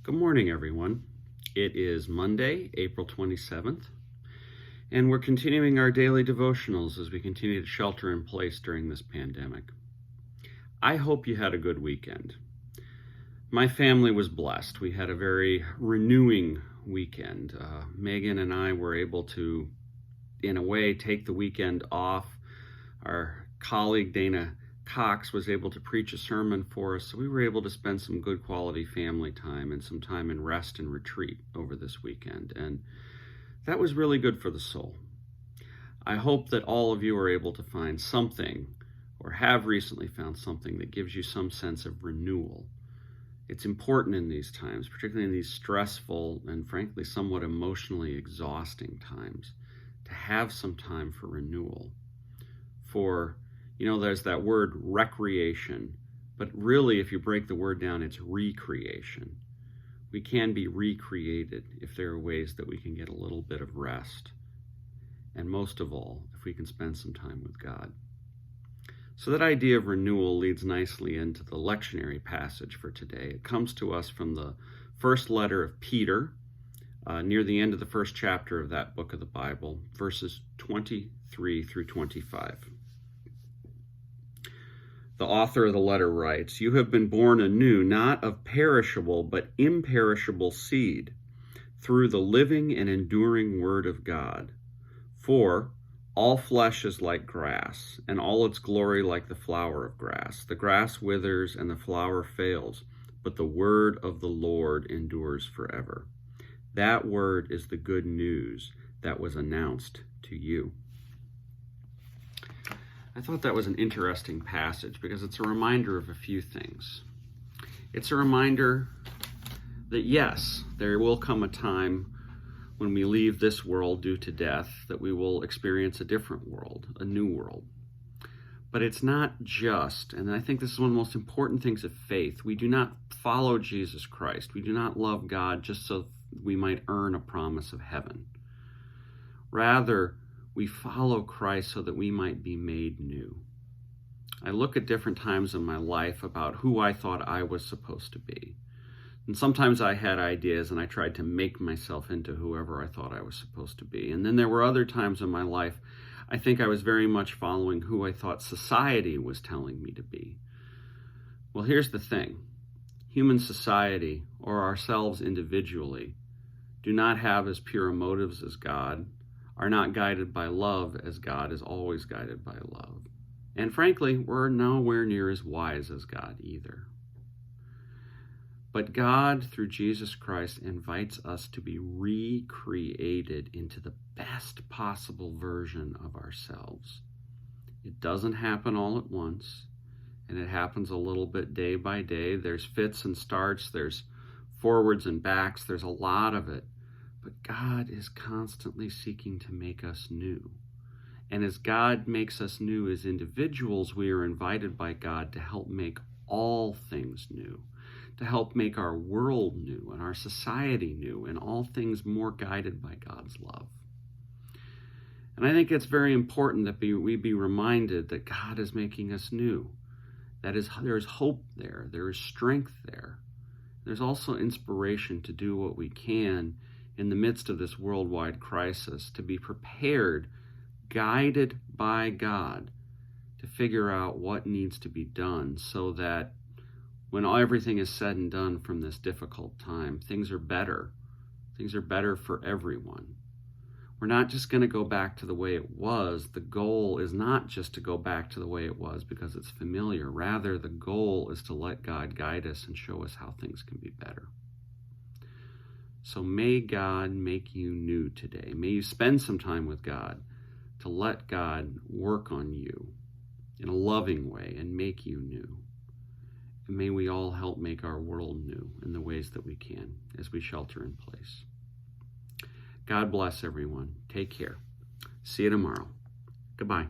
Good morning, everyone. It is Monday, April 27th, and we're continuing our daily devotionals as we continue to shelter in place during this pandemic. I hope you had a good weekend. My family was blessed. We had a very renewing weekend. Megan and I were able to, in a way, take the weekend off. Our colleague, Dana Cox, was able to preach a sermon for us, so we were able to spend some good quality family time and some time in rest and retreat over this weekend, and that was really good for the soul. I hope that all of you are able to find something, or have recently found something, that gives you some sense of renewal. It's important in these times, particularly in these stressful and frankly somewhat emotionally exhausting times, to have some time for renewal. There's that word recreation, but really, if you break the word down, it's recreation. We can be recreated if there are ways that we can get a little bit of rest. And most of all, if we can spend some time with God. So that idea of renewal leads nicely into the lectionary passage for today. It comes to us from the first letter of Peter, near the end of the first chapter of that book of the Bible, verses 23 through 25. The author of the letter writes, "You have been born anew, not of perishable, but imperishable seed, through the living and enduring word of God. For all flesh is like grass, and all its glory like the flower of grass. The grass withers and the flower fails, but the word of the Lord endures forever." That word is the good news that was announced to you. I thought that was an interesting passage because it's a reminder of a few things. It's a reminder that yes, there will come a time when we leave this world due to death that we will experience a different world, a new world. But it's not just, and I think this is one of the most important things of faith, we do not follow Jesus Christ. We do not love God just so we might earn a promise of heaven. Rather, we follow Christ so that we might be made new. I look at different times in my life about who I thought I was supposed to be. And sometimes I had ideas and I tried to make myself into whoever I thought I was supposed to be. And then there were other times in my life I think I was very much following who I thought society was telling me to be. Well, here's the thing. Human society, or ourselves individually, do not have as pure motives as God, are not guided by love as God is always guided by love. And frankly, we're nowhere near as wise as God either. But God, through Jesus Christ, invites us to be recreated into the best possible version of ourselves. It doesn't happen all at once, and it happens a little bit day by day. There's fits and starts, there's forwards and backs, there's a lot of it. But God is constantly seeking to make us new. And as God makes us new as individuals, we are invited by God to help make all things new, to help make our world new and our society new, and all things more guided by God's love. And I think it's very important that we be reminded that God is making us new. That is, there is hope there, there is strength there. There's also inspiration to do what we can in the midst of this worldwide crisis, to be prepared, guided by God, to figure out what needs to be done so that when everything is said and done from this difficult time, things are better. Things are better for everyone. We're not just going to go back to the way it was. The goal is not just to go back to the way it was because it's familiar. Rather, the goal is to let God guide us and show us how things can be better. So may God make you new today. May you spend some time with God to let God work on you in a loving way and make you new. And may we all help make our world new in the ways that we can as we shelter in place. God bless everyone. Take care. See you tomorrow. Goodbye.